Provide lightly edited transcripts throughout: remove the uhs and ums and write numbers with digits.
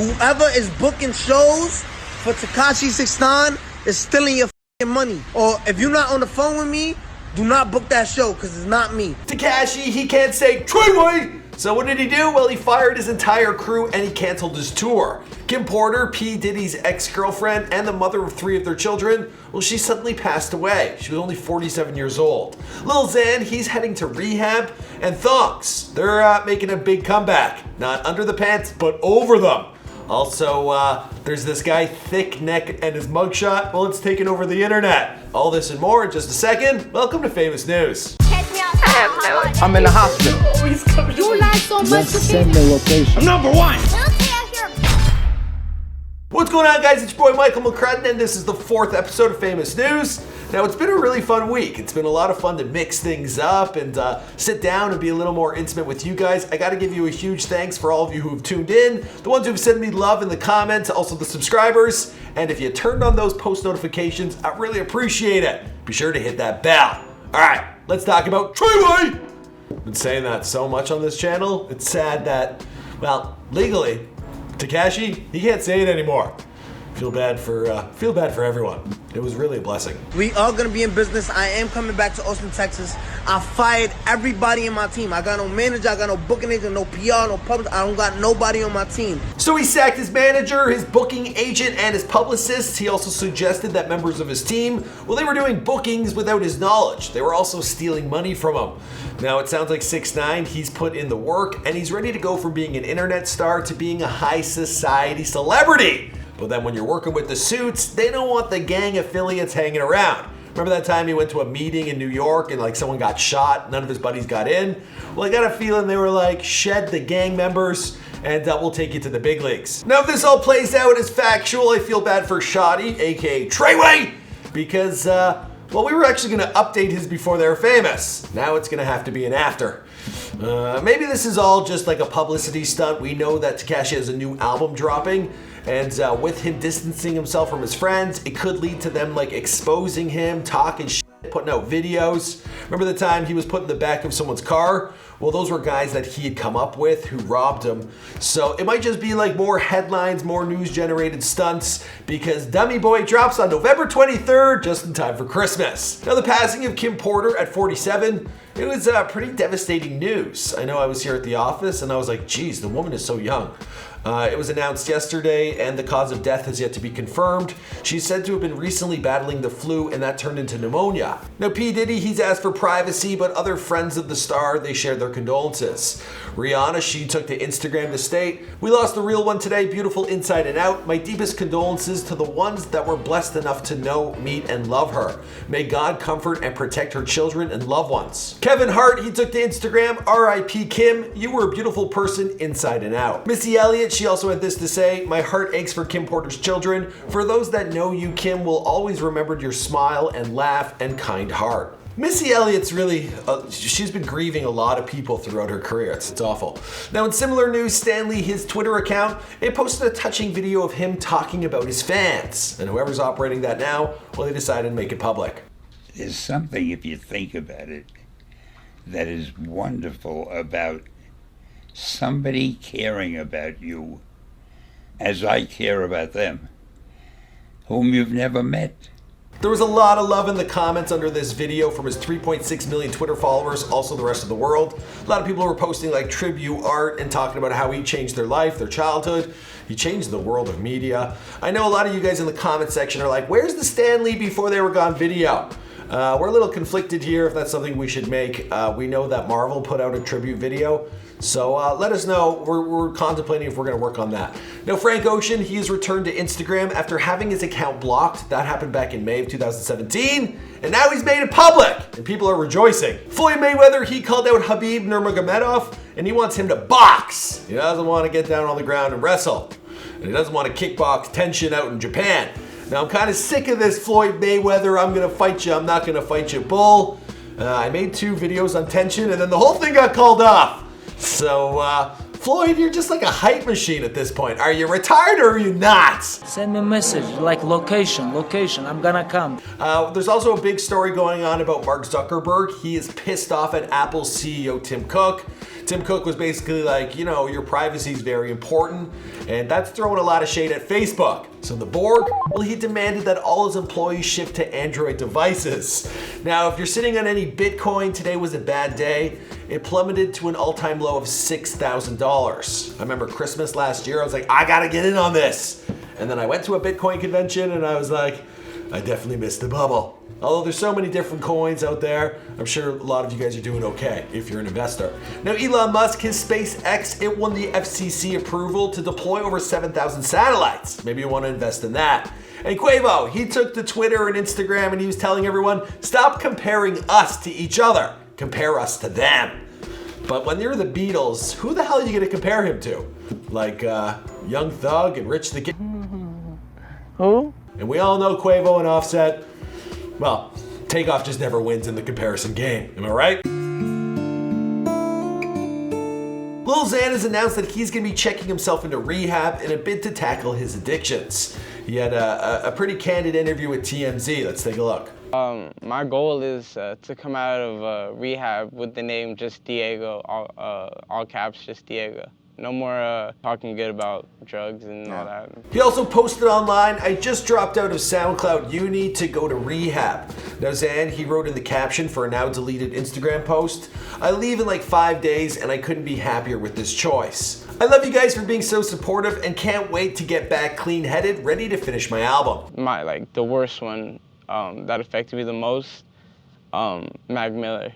Whoever is booking shows for Tekashi 6ix9ine is stealing your money. Or if you're not on the phone with me, do not book that show, because it's not me. Tekashi, he can't say 6ix9ine. So what did he do? Well, he fired his entire crew and he canceled his tour. Kim Porter, P. Diddy's ex-girlfriend and the mother of 3 of their children, well, she suddenly passed away. She was only 47 years old. Lil Xan, he's heading to rehab. And Thongs, they're making a big comeback. Not under the pants, but over them. Also, there's this guy, Thick Neck, and his mugshot. Well, it's taken over the internet. All this and more in just a second. Welcome to Famous News. I'm in the hospital. Oh, he's coming. You lie so much. Let's send the location. I'm number one. What's going on, guys? It's your boy Michael McCrudden, and this is the 4th episode of Famous News. Now, it's been a really fun week. It's been a lot of fun to mix things up and sit down and be a little more intimate with you guys. I gotta give you a huge thanks for all of you who've tuned in, the ones who've sent me love in the comments, also the subscribers. And if you turned on those post notifications, I really appreciate it. Be sure to hit that bell. All right, let's talk about 6ix9ine. I've been saying that so much on this channel. It's sad that, well, legally, Tekashi, he can't say it anymore. Feel bad for everyone. It was really a blessing. We are gonna be in business. I am coming back to Austin, Texas. I fired everybody in my team. I got no manager, I got no booking agent, no PR, no public. I don't got nobody on my team. So he sacked his manager, his booking agent, and his publicists. He also suggested that members of his team, well, they were doing bookings without his knowledge. They were also stealing money from him. Now, it sounds like 6ix9ine, he's put in the work, and he's ready to go from being an internet star to being a high society celebrity. But then when you're working with the suits, they don't want the gang affiliates hanging around. Remember that time he went to a meeting in New York and like someone got shot, none of his buddies got in? Well, I got a feeling they were like, shed the gang members and we'll take you to the big leagues. Now, if this all plays out as factual, I feel bad for Shoddy, aka 3way, because well, we were actually gonna update his before they were famous. Now it's gonna have to be an after. Maybe this is all just like a publicity stunt. We know that Tekashi has a new album dropping, and with him distancing himself from his friends, it could lead to them like exposing him, talking shit, putting out videos. Remember the time he was put in the back of someone's car? Well, those were guys that he had come up with who robbed him. So it might just be like more headlines, more news generated stunts, because Dummy Boy drops on November 23rd, just in time for Christmas. Now, the passing of Kim Porter at 47, it was pretty devastating news. I know I was here at the office and I was like, geez, the woman is so young. It was announced yesterday and the cause of death has yet to be confirmed. She's said to have been recently battling the flu and that turned into pneumonia. Now, P. Diddy, he's asked for privacy, but other friends of the star, they shared their condolences. Rihanna, she took to Instagram to state, "We lost the real one today, beautiful inside and out. My deepest condolences to the ones that were blessed enough to know, meet, and love her. May God comfort and protect her children and loved ones." Kevin Hart, he took to Instagram, "R.I.P. Kim, you were a beautiful person inside and out." Missy Elliott, she also had this to say, "My heart aches for Kim Porter's children. For those that know you, Kim, will always remember your smile and laugh and kind heart." Missy Elliott's really, she's been grieving a lot of people throughout her career. It's awful. Now, in similar news, Stanley, his Twitter account, it posted a touching video of him talking about his fans. And whoever's operating that now, well, they decided to make it public. There's something, if you think about it, that is wonderful about somebody caring about you as I care about them, whom you've never met. There was a lot of love in the comments under this video from his 3.6 million Twitter followers, also the rest of the world. A lot of people were posting like tribute art and talking about how he changed their life, their childhood. He changed the world of media. I know a lot of you guys in the comment section are like, where's the Stanley before they were gone video? We're a little conflicted here if that's something we should make. We know that Marvel put out a tribute video, so let us know. We're contemplating if we're gonna work on that. Now, Frank Ocean, he has returned to Instagram after having his account blocked. That happened back in May of 2017, and now he's made it public, and people are rejoicing. Floyd Mayweather, he called out Khabib Nurmagomedov, and he wants him to box. He doesn't want to get down on the ground and wrestle, and he doesn't want to kickbox tension out in Japan. Now, I'm kind of sick of this Floyd Mayweather, I'm gonna fight you, I'm not gonna fight you bull. I made 2 videos on tension and then the whole thing got called off. So, Floyd, you're just like a hype machine at this point. Are you retired or are you not? Send me a message, like location, I'm gonna come. There's also a big story going on about Mark Zuckerberg. He is pissed off at Apple's CEO Tim Cook. Tim Cook was basically like, you know, your privacy is very important, and that's throwing a lot of shade at Facebook. So the board, well, he demanded that all his employees shift to Android devices. Now, if you're sitting on any Bitcoin, today was a bad day. It plummeted to an all-time low of $6,000. I remember Christmas last year, I was like, I gotta get in on this. And then I went to a Bitcoin convention and I was like, I definitely missed the bubble. Although there's so many different coins out there, I'm sure a lot of you guys are doing okay if you're an investor. Now, Elon Musk, his SpaceX, it won the FCC approval to deploy over 7,000 satellites. Maybe you want to invest in that. And Quavo, he took to Twitter and Instagram and he was telling everyone, stop comparing us to each other. Compare us to them. But when you're the Beatles, who the hell are you going to compare him to? Like Young Thug and Rich the Kid? Who? And we all know Quavo and Offset. Well, Takeoff just never wins in the comparison game. Am I right? Lil Xan has announced that he's going to be checking himself into rehab in a bid to tackle his addictions. He had a pretty candid interview with TMZ. Let's take a look. My goal is to come out of rehab with the name just Diego, all caps, just Diego. No more talking good about drugs and all that. He also posted online, I just dropped out of SoundCloud Uni to go to rehab. Now Xan, he wrote in the caption for a now deleted Instagram post, I leave in like 5 days and I couldn't be happier with this choice. I love you guys for being so supportive and can't wait to get back clean-headed, ready to finish my album. The worst one that affected me the most, Mac Miller.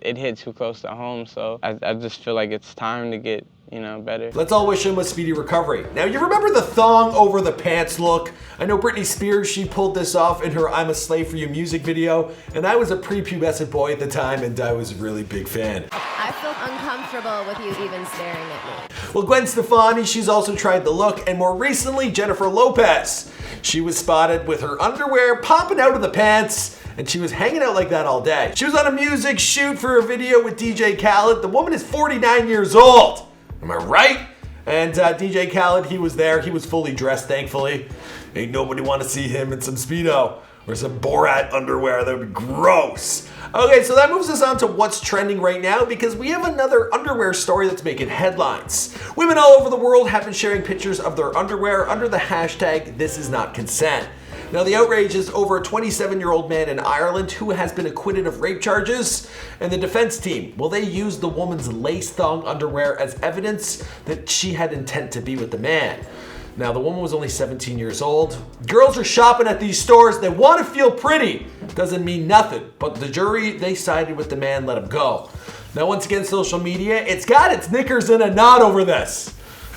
It hit too close to home, so I just feel like it's time to get, better. Let's all wish him a speedy recovery. Now, you remember the thong over the pants look? I know Britney Spears, she pulled this off in her I'm a Slave for You music video, and I was a prepubescent boy at the time, and I was a really big fan. I feel uncomfortable with you even staring at me. Well, Gwen Stefani, she's also tried the look, and more recently, Jennifer Lopez. She was spotted with her underwear popping out of the pants, and she was hanging out like that all day. She was on a music shoot for a video with DJ Khaled. The woman is 49 years old. Am I right? And DJ Khaled, he was there. He was fully dressed, thankfully. Ain't nobody want to see him in some Speedo or some Borat underwear. That would be gross. Okay, so that moves us on to what's trending right now because we have another underwear story that's making headlines. Women all over the world have been sharing pictures of their underwear under the hashtag #ThisIsNotConsent. Now, the outrage is over a 27-year-old man in Ireland who has been acquitted of rape charges, and the defense team, well, they used the woman's lace thong underwear as evidence that she had intent to be with the man. Now, the woman was only 17 years old. Girls are shopping at these stores. They want to feel pretty. Doesn't mean nothing, but the jury, they sided with the man, let him go. Now, once again, social media, it's got its knickers in a knot over this.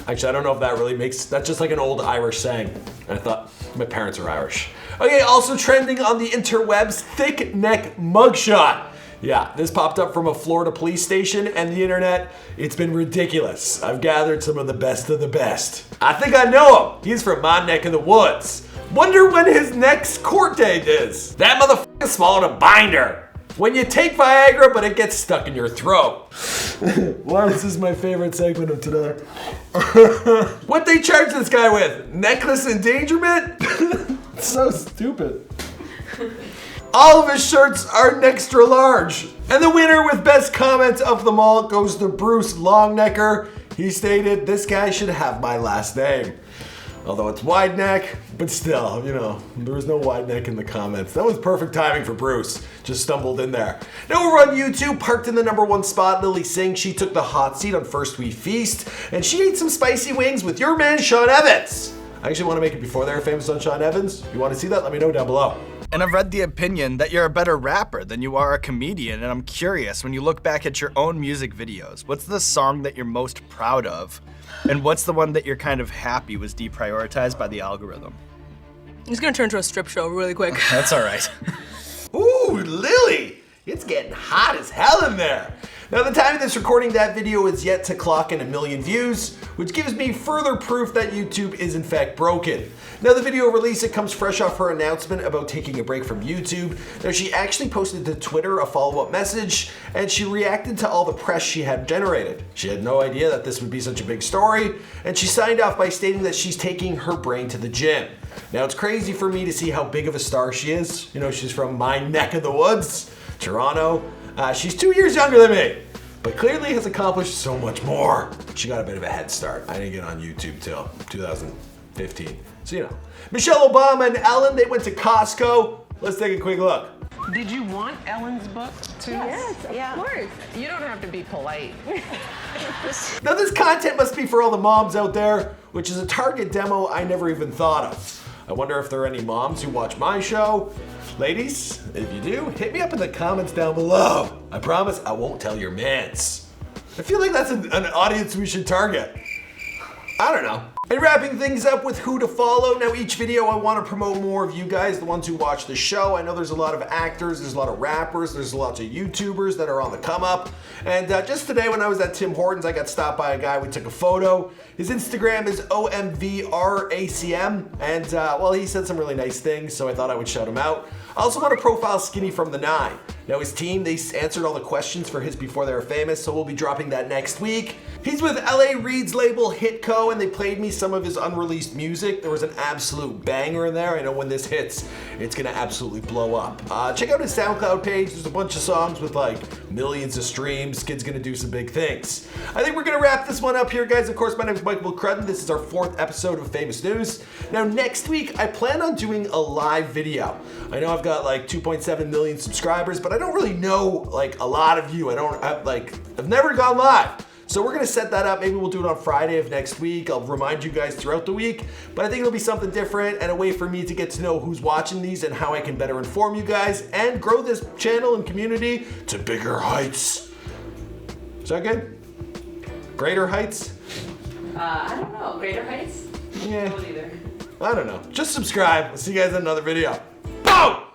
Actually, I don't know if that really makes, that's just like an old Irish saying. I thought my parents are Irish. Okay, also trending on the interwebs, thick neck mugshot. Yeah, this popped up from a Florida police station and the internet. It's been ridiculous. I've gathered some of the best of the best. I think I know him. He's from my neck of the woods. Wonder when his next court date is. That motherfucker swallowed a binder. When you take Viagra, but it gets stuck in your throat. Wow, this is my favorite segment of today. What they charge this guy with? Necklace endangerment? It's so stupid. All of his shirts are extra large. And the winner with best comments of them all goes to Bruce Longnecker. He stated, this guy should have my last name. Although it's wide neck, but still, there was no wide neck in the comments. That was perfect timing for Bruce. Just stumbled in there. Now over on YouTube, parked in the #1 spot, Lily Singh, she took the hot seat on First We Feast, and she ate some spicy wings with your man, Sean Evans. I actually want to make it before they're famous on Sean Evans. You want to see that? Let me know down below. And I've read the opinion that you're a better rapper than you are a comedian, and I'm curious, when you look back at your own music videos, what's the song that you're most proud of? And what's the one that you're kind of happy was deprioritized by the algorithm? It's gonna turn into a strip show really quick. That's all right. Ooh, Lily! It's getting hot as hell in there. Now, the time of this recording, that video is yet to clock in 1 million views, which gives me further proof that YouTube is in fact broken. Now, the video release, it comes fresh off her announcement about taking a break from YouTube. Now, she actually posted to Twitter a follow-up message, and she reacted to all the press she had generated. She had no idea that this would be such a big story, and she signed off by stating that she's taking her brain to the gym. Now, it's crazy for me to see how big of a star she is. She's from my neck of the woods, Toronto. She's 2 years younger than me. but clearly has accomplished so much more. She got a bit of a head start. I didn't get on YouTube till 2015. So, you know. Michelle Obama and Ellen, they went to Costco. Let's take a quick look. Did you want Ellen's book too? Yes, of course. You don't have to be polite. Now this content must be for all the moms out there, which is a target demo I never even thought of. I wonder if there are any moms who watch my show. Ladies, if you do, hit me up in the comments down below. I promise I won't tell your mans. I feel like that's an audience we should target. I don't know. And wrapping things up with who to follow. Now each video I want to promote more of you guys, the ones who watch the show. I know there's a lot of actors, there's a lot of rappers, there's lots of YouTubers that are on the come up. And just today when I was at Tim Hortons, I got stopped by a guy, we took a photo. His Instagram is OMVRACM, and well, he said some really nice things, so I thought I would shout him out. I also want to profile Skinny from the 9. Now his team, they answered all the questions for his Before They Were Famous, so we'll be dropping that next week. He's with LA Reid's label Hitco, and they played me some of his unreleased music. There was an absolute banger in there. I know when this hits, it's gonna absolutely blow up. Check out his SoundCloud page. There's a bunch of songs with like millions of streams. Kid's gonna do some big things. I think we're gonna wrap this one up here, guys. Of course, my name is Michael McCrudden. This is our 4th episode of Famous News. Now next week, I plan on doing a live video. I know I've got like 2.7 million subscribers, but I don't really know like a lot of you. I've never gone live. So we're gonna set that up. Maybe we'll do it on Friday of next week. I'll remind you guys throughout the week, but I think it'll be something different and a way for me to get to know who's watching these and how I can better inform you guys and grow this channel and community to bigger heights. Is that good? Greater heights? I don't know. Greater heights? Yeah. I don't either. I don't know. Just subscribe. We'll see you guys in another video. Boom!